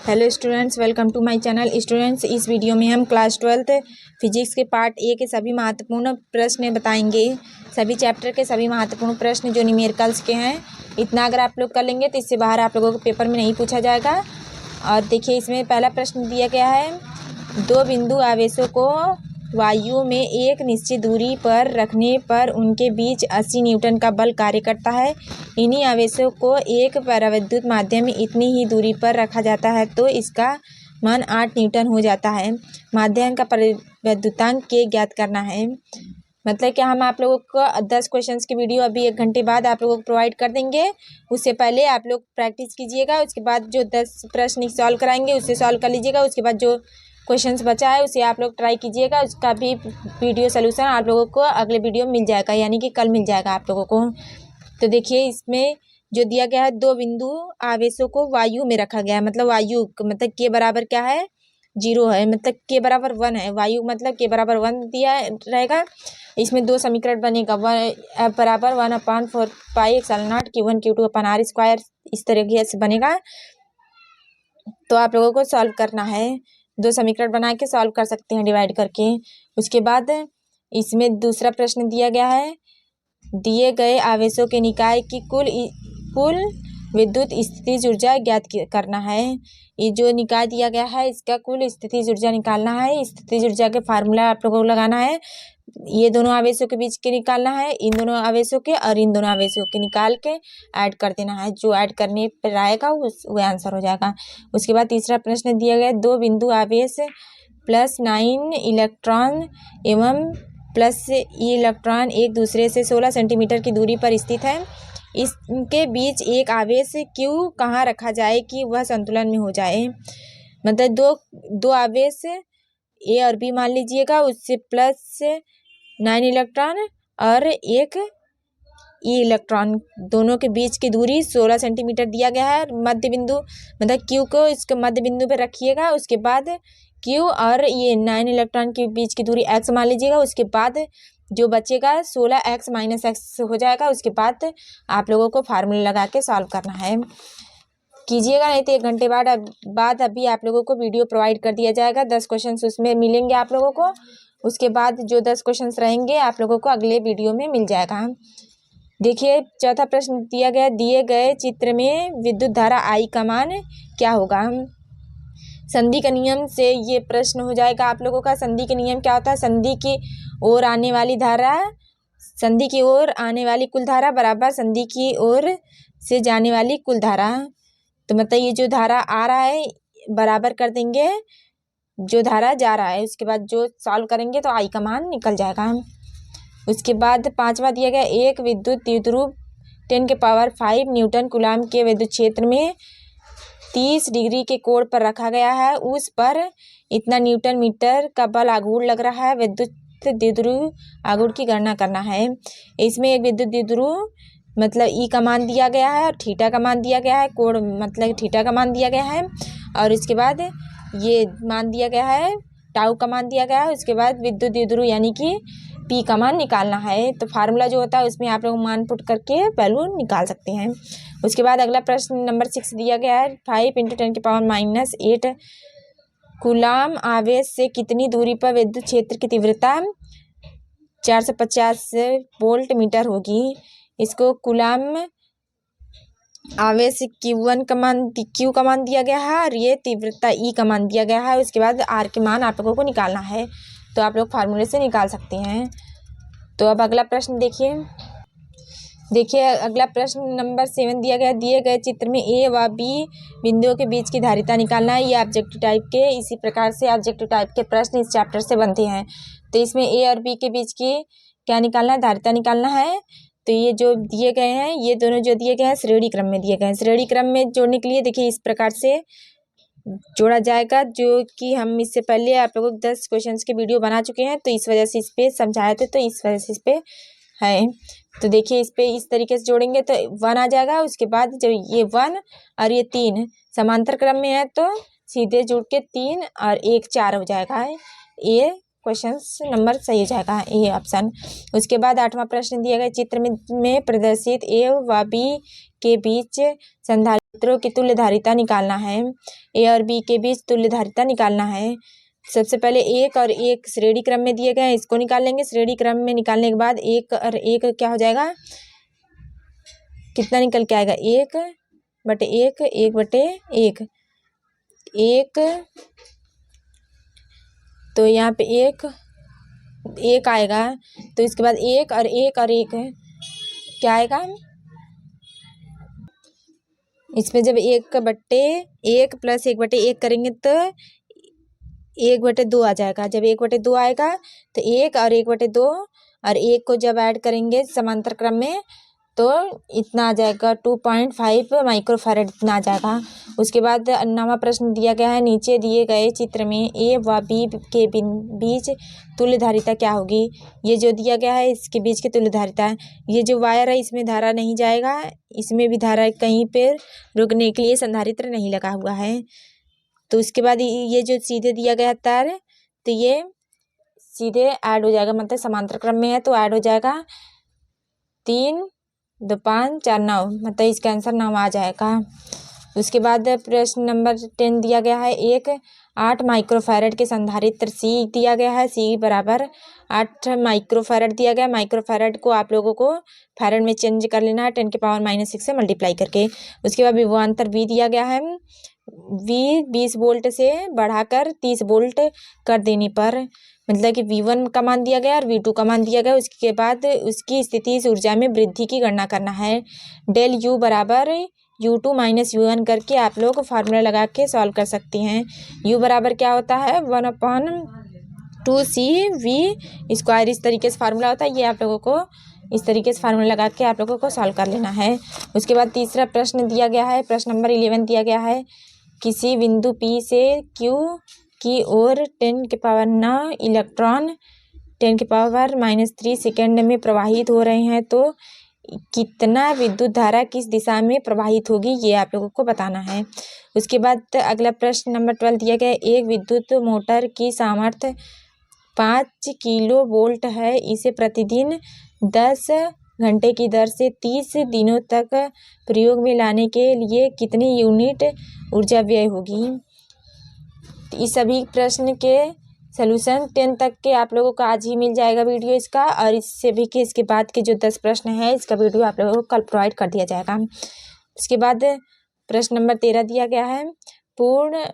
Hello students, welcome to my channel. Students, इस video में हम क्लास 12th फिजिक्स के पार्ट ए के सभी महत्वपूर्ण प्रश्न बताएंगे। सभी चैप्टर के सभी महत्वपूर्ण प्रश्न जो न्यूमेरिकल्स के हैं, इतना अगर आप लोग कर लेंगे तो इससे बाहर आप लोगों को पेपर में नहीं पूछा जाएगा। और देखिए, इसमें पहला प्रश्न दिया गया है, दो बिंदु आवेशों को वायु में एक निश्चित दूरी पर रखने पर उनके बीच 80 न्यूटन का बल कार्य करता है। इन्हीं आवेशों को एक परावैद्युत माध्यम में इतनी ही दूरी पर रखा जाता है तो इसका मान 8 न्यूटन हो जाता है। माध्यम का परावैद्युतांक के ज्ञात करना है। मतलब कि हम आप लोगों को 10 क्वेश्चंस की वीडियो अभी 1 घंटे बाद आप लोगों को प्रोवाइड कर देंगे। उससे पहले आप लोग प्रैक्टिस कीजिएगा। उसके बाद जो 10 प्रश्न सॉल्व कराएंगे उससे सॉल्व कर लीजिएगा। उसके बाद जो क्वेश्चंस बचा है उसे आप लोग ट्राई कीजिएगा। उसका भी वीडियो सोल्यूशन आप लोगों को अगले वीडियो में मिल जाएगा, यानी कि कल मिल जाएगा आप लोगों को। तो देखिए, इसमें जो दिया गया है, दो बिंदु आवेशों को वायु में रखा गया है। मतलब वायु मतलब के बराबर क्या है, 0 है। मतलब के बराबर 1 है। वायु मतलब के बराबर 1 दिया रहेगा। इसमें दो समीकरण बनेगा, F बराबर 1/4 पाई epsilon0 Q1 Q2/r²। इस तरीके से बनेगा। तो आप लोगों को सॉल्व करना है। दो समीकरण बना के सॉल्व कर सकते हैं डिवाइड करके। उसके बाद इसमें दूसरा प्रश्न दिया गया है, दिए गए आवेशों के निकाय की कुल विद्युत स्थितिज ऊर्जा ज्ञात करना है। ये जो निकाय दिया गया है इसका कुल स्थितिज ऊर्जा निकालना है। स्थितिज ऊर्जा के फार्मूला आप लोगों को लगाना है। ये दोनों आवेशों के बीच के निकालना है, इन दोनों आवेशों के और इन दोनों आवेशों के निकाल के ऐड कर देना है। जो ऐड करने पर आएगा वो आंसर हो जाएगा। उसके बाद तीसरा प्रश्न दिया गया, दो बिंदु आवेश +9 इलेक्ट्रॉन एवं +E इलेक्ट्रॉन एक दूसरे से 16 सेंटीमीटर की दूरी पर स्थित है। इसके बीच एक आवेश Q कहाँ रखा जाए कि वह संतुलन में हो जाए। मतलब दो आवेश A और B मान लीजिएगा, उससे +9 इलेक्ट्रॉन और एक E इलेक्ट्रॉन, दोनों के बीच की दूरी 16 सेंटीमीटर दिया गया है। मध्य बिंदु मतलब Q को इसके मध्य बिंदु पर रखिएगा। उसके बाद Q और ये 9 इलेक्ट्रॉन के बीच की दूरी x मान लीजिएगा। उसके बाद जो बचेगा 16x - x हो जाएगा। उसके बाद आप लोगों को फार्मूला लगा के सॉल्व करना है। कीजिएगा, नहीं तो 1 घंटे बाद अभी आप लोगों को वीडियो प्रोवाइड कर दिया जाएगा। 10 क्वेश्चन उसमें मिलेंगे आप लोगों को। उसके बाद जो 10 क्वेश्चन रहेंगे आप लोगों को अगले वीडियो में मिल जाएगा। देखिए, चौथा प्रश्न दिया गया, दिए गए चित्र में विद्युत धारा I का मान क्या होगा। संधि के नियम से ये प्रश्न हो जाएगा आप लोगों का। संधि के नियम क्या होता है, संधि की ओर आने वाली धारा, संधि की ओर आने वाली कुल धारा बराबर संधि की ओर से जाने वाली कुल धारा। तो मतलब ये जो धारा आ रहा है बराबर कर देंगे जो धारा जा रहा है। उसके बाद जो सॉल्व करेंगे तो I का मान निकल जाएगा। उसके बाद पांचवा दिया गया, एक विद्युत द्विध्रुव 10⁵ न्यूटन कूलाम के विद्युत क्षेत्र में 30 डिग्री के कोण पर रखा गया है। उस पर इतना न्यूटन मीटर का बल आघूर्ण लग रहा है। विद्युत द्विध्रुव आघूर्ण की गणना करना है। इसमें एक विद्युत द्विध्रुव मतलब E का मान दिया गया है और थीटा का मान दिया गया है। कोण मतलब थीटा का मान दिया गया है। और इसके बाद ये मान दिया गया है, टाउ का मान दिया गया है। उसके बाद विद्युत द्विध्रुव यानी कि P का मान निकालना है। तो फार्मूला जो होता है उसमें आप लोग मान पुट करके वैल्यू निकाल सकते हैं। उसके बाद अगला प्रश्न नंबर 6 दिया गया है, 5 × 10⁻⁸ कूलाम आवेश से कितनी दूरी पर विद्युत क्षेत्र की तीव्रता 450 वोल्ट मीटर होगी। इसको कूलाम आवेश Q1 का मान Q का मान दिया गया है और ये तीव्रता E का मान दिया गया है। उसके बाद R के मान आप लोगों को निकालना है। तो आप लोग फार्मूले से निकाल सकते हैं। तो अब अगला प्रश्न देखिए अगला प्रश्न नंबर 7 दिया गया, दिए गए चित्र में A व B बिंदुओं के बीच की धारिता निकालना है। ये ऑब्जेक्टिव टाइप के, इसी प्रकार से ऑब्जेक्टिव टाइप के प्रश्न इस चैप्टर से बनते हैं। तो इसमें A और B के बीच की क्या निकालना है, धारिता निकालना है। तो ये जो दिए गए हैं, ये दोनों जो दिए गए हैं श्रेणी क्रम में दिए गए हैं। श्रेणी क्रम में जोड़ने के लिए देखिए इस प्रकार से जोड़ा जाएगा, जो कि हम इससे पहले आप लोगों को 10 क्वेश्चंस के वीडियो बना चुके हैं। तो इस वजह से इस पे समझाए थे, तो इस वजह से इस पे है। तो देखिए इस पे इस तरीके से जोड़ेंगे तो 1 आ जाएगा। उसके बाद जब ये 1 और ये 3 समांतर क्रम में है तो सीधे जुड़ के 3 और 1 4 हो जाएगा। ये क्वेश्चन नंबर सही हो जाएगा, ये ऑप्शन। उसके बाद 8वां प्रश्न दिया गया चित्र में प्रदर्शित ए व बी के बीच संधारित्रों की तुल्यधारिता निकालना है। ए और बी के बीच तुल्यधारिता निकालना है। सबसे पहले एक और एक श्रेणी क्रम में दिए गए हैं, इसको निकाल लेंगे। श्रेणी क्रम में निकालने के बाद एक और एक क्या हो जाएगा, कितना निकल के आएगा, 1/1, 1/1, 1, तो यहाँ पे एक आएगा। तो इसके बाद एक और एक क्या आएगा, इसमें जब 1/1 प्लस 1/1 करेंगे तो 1/2 आ जाएगा। जब 1/2 आएगा तो 1 और 1/2 और 1 को जब ऐड करेंगे समांतर क्रम में तो इतना आ जाएगा, 2.5 माइक्रोफैरड इतना आ जाएगा। उसके बाद 9वां प्रश्न दिया गया है, नीचे दिए गए चित्र में ए व बी के बीच तुल्यधारिता क्या होगी। ये जो दिया गया है इसके बीच की तुल्यधारिता, ये जो वायर है इसमें धारा नहीं जाएगा, इसमें भी धारा कहीं पे रुकने के लिए संधारित्र नहीं लगा हुआ है। तो उसके बाद ये जो सीधे दिया गया तार, तो ये सीधे ऐड हो जाएगा, मतलब समांतर क्रम में है तो ऐड हो जाएगा। 3, 2, 5, 4, 9, मतलब इसका आंसर 9 आ जाएगा। उसके बाद प्रश्न नंबर 10 दिया गया है, 8 माइक्रोफैरड के संधारित्र सी दिया गया है, सी बराबर 8 माइक्रोफैरड दिया गया। माइक्रोफैरड को आप लोगों को फैरड में चेंज कर लेना है 10⁻⁻6 से मल्टीप्लाई करके। उसके बाद विभवांतर वी दिया गया है, वी 20 वोल्ट से बढ़ाकर 30 वोल्ट कर देने पर, मतलब कि V1 का मान दिया गया और V2 का मान दिया गया। उसके बाद उसकी स्थिति ऊर्जा में वृद्धि की गणना करना है। डेल U बराबर U2 माइनस U1 करके आप लोग फार्मूला लगा के सॉल्व कर सकती हैं। U बराबर क्या होता है, 1/2CV²। इस तरीके से फार्मूला होता है, ये आप लोगों को इस तरीके से फार्मूला लगा के आप लोगों को सॉल्व कर लेना है। उसके बाद तीसरा प्रश्न दिया गया है, प्रश्न नंबर 11 दिया गया है, किसी बिंदु P से Q की ओर 10⁻9 इलेक्ट्रॉन 10⁻³ सेकेंड में प्रवाहित हो रहे हैं, तो कितना विद्युत धारा किस दिशा में प्रवाहित होगी, ये आप लोगों को बताना है। उसके बाद अगला प्रश्न नंबर 12 दिया गया है, एक विद्युत मोटर की सामर्थ्य 5 किलो वोल्ट है, इसे प्रतिदिन 10 घंटे की दर से 30 दिनों तक प्रयोग में लाने के लिए कितनी यूनिट ऊर्जा व्यय होगी। इस सभी प्रश्न के सॉल्यूशन 10 तक के आप लोगों को आज ही मिल जाएगा वीडियो इसका, और इससे भी कि इसके बाद के जो 10 प्रश्न है इसका वीडियो आप लोगों को कल प्रोवाइड कर दिया जाएगा। इसके बाद प्रश्न नंबर 13 दिया गया है, पूर्ण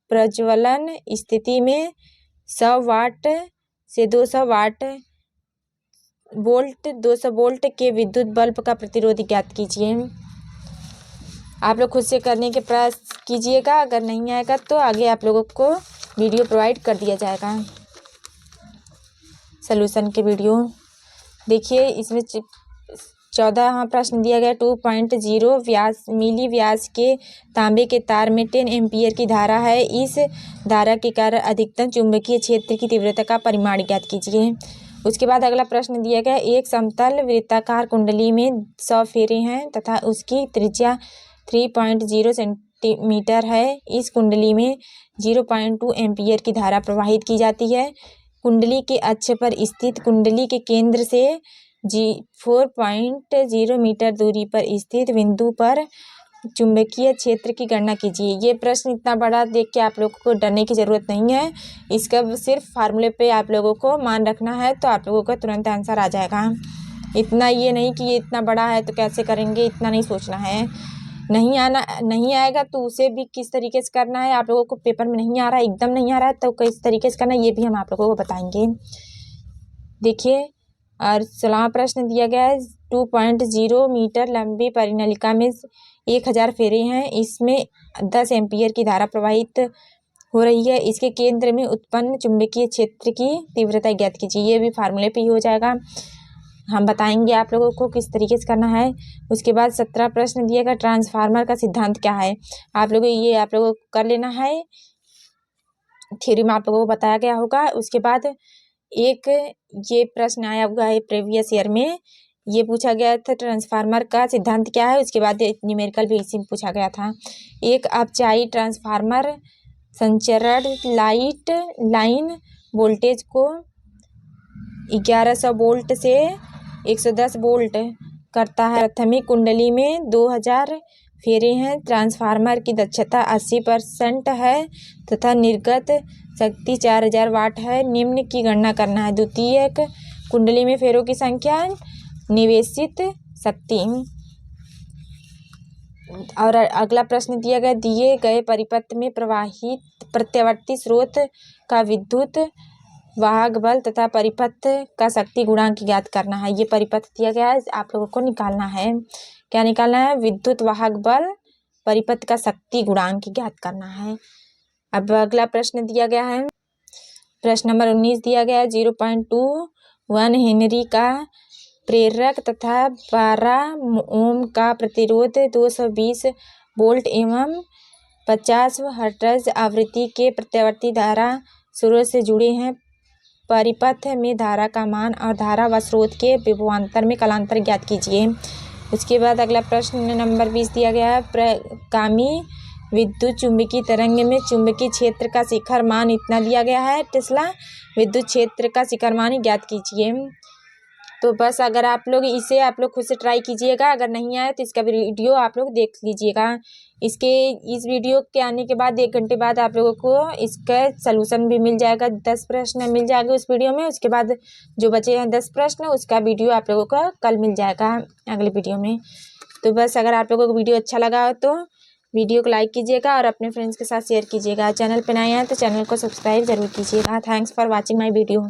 प्रज्वलन स्थिति में 100 वाट से 200 वोल्ट के विद्युत बल्ब का प्रतिरोध ज्ञात कीजिए। आप लोग खुद से करने के प्रयास कीजिएगा, अगर नहीं आएगा तो आगे आप लोगों को वीडियो प्रोवाइड कर दिया जाएगा सॉल्यूशन के वीडियो। देखिए इसमें 14वां प्रश्न दिया गया, 2.0 मिली व्यास के तांबे के तार में 10 एम्पीयर की धारा है, इस धारा के कारण अधिकतम चुंबकीय क्षेत्र की तीव्रता का परिमाण ज्ञात कीजिए। उसके बाद अगला प्रश्न दिया गया, एक समतल वृत्ताकार कुंडली में 100 फेरे हैं तथा उसकी त्रिज्या 3.0 सेंटीमीटर है। इस कुंडली में 0.2 एम्पीयर की धारा प्रवाहित की जाती है। कुंडली के अक्ष पर स्थित कुंडली के केंद्र से 4.0 मीटर दूरी पर स्थित बिंदु पर चुंबकीय क्षेत्र की गणना कीजिए। ये प्रश्न इतना बड़ा देख के आप लोगों को डरने की ज़रूरत नहीं है, इसका सिर्फ फार्मूले पे आप लोगों को मान रखना है तो आप लोगों का तुरंत आंसर आ जाएगा। इतना ये नहीं कि ये इतना बड़ा है तो कैसे करेंगे, इतना नहीं सोचना है। नहीं आएगा तो उसे भी किस तरीके से करना है, आप लोगों को पेपर में नहीं आ रहा है, एकदम नहीं आ रहा है तो किस तरीके से करना है, ये भी हम आप लोगों को बताएंगे। देखिए, और 16वां प्रश्न दिया गया है, 2.0 मीटर लंबी परिनलिका में 1000 फेरे हैं, इसमें 10 एम्पीयर की धारा प्रवाहित हो रही है, इसके केंद्र में उत्पन्न चुंबकीय क्षेत्र की तीव्रता ज्ञात कीजिए। ये भी फार्मूले पे ही हो जाएगा, हम बताएंगे आप लोगों को किस तरीके से करना है। उसके बाद 17 प्रश्न दिया गया, ट्रांसफार्मर का सिद्धांत क्या है। आप लोगों को कर लेना है, थ्योरी में आप लोगों को बताया गया होगा। उसके बाद एक ये प्रश्न आया हुआ है प्रीवियस ईयर में, ये पूछा गया था ट्रांसफार्मर का सिद्धांत क्या है। उसके बाद न्यूमेरिकल भी इसी में पूछा गया था। एक अपचाई ट्रांसफार्मर संचरण लाइन वोल्टेज को 1100 वोल्ट से 110 वोल्ट करता है। प्राथमिक कुंडली में 2000 फेरे हैं। ट्रांसफार्मर की दक्षता 80% है तथा निर्गत शक्ति 4000 वाट है। निम्न की गणना करना है। द्वितीयक कुंडली में फेरों की संख्या, निवेशित शक्ति। और अगला प्रश्न दिया गया, दिए गए परिपथ में प्रवाहित प्रत्यावर्ती स्रोत का विद्युत वाहक बल तथा परिपथ का शक्ति गुणांक ज्ञात करना है। ये परिपथ दिया गया है, आप लोगों को निकालना है। क्या निकालना है? विद्युत वाहक बल, परिपथ का शक्ति गुणांक ज्ञात करना है। अब अगला प्रश्न दिया गया है, प्रश्न नंबर 19 दिया गया है। 0.21 हेनरी का प्रेरक तथा 12 ओम का प्रतिरोध 220 वोल्ट एवं 50 हर्ट्ज आवृत्ति के प्रत्यावर्ती धारा स्रोत से जुड़े हैं। परिपथ में धारा का मान और धारा व स्रोत के विभवांतर में कालांतर ज्ञात कीजिए। उसके बाद अगला प्रश्न नंबर 20 दिया गया है। प्रगामी विद्युत चुंबकीय तरंग में चुंबकीय क्षेत्र का शिखर मान इतना दिया गया है टेस्ला। विद्युत क्षेत्र का शिखर मान ज्ञात कीजिए। तो बस अगर आप लोग इसे आप लोग खुद से ट्राई कीजिएगा, अगर नहीं आए तो इसका वीडियो आप लोग देख लीजिएगा। इस वीडियो के आने के बाद 1 घंटे बाद आप लोगों को इसका सलूशन भी मिल जाएगा। 10 प्रश्न मिल जाएगा उस वीडियो में। उसके बाद जो बचे हैं 10 प्रश्न, उसका वीडियो आप लोगों को कल मिल जाएगा अगले वीडियो में। तो बस अगर आप लोगों को वीडियो अच्छा लगा हो तो वीडियो को लाइक कीजिएगा और अपने फ्रेंड्स के साथ शेयर कीजिएगा। चैनल पर नए हैं तो चैनल को सब्सक्राइब जरूर कीजिएगा। Thanks for watching my video.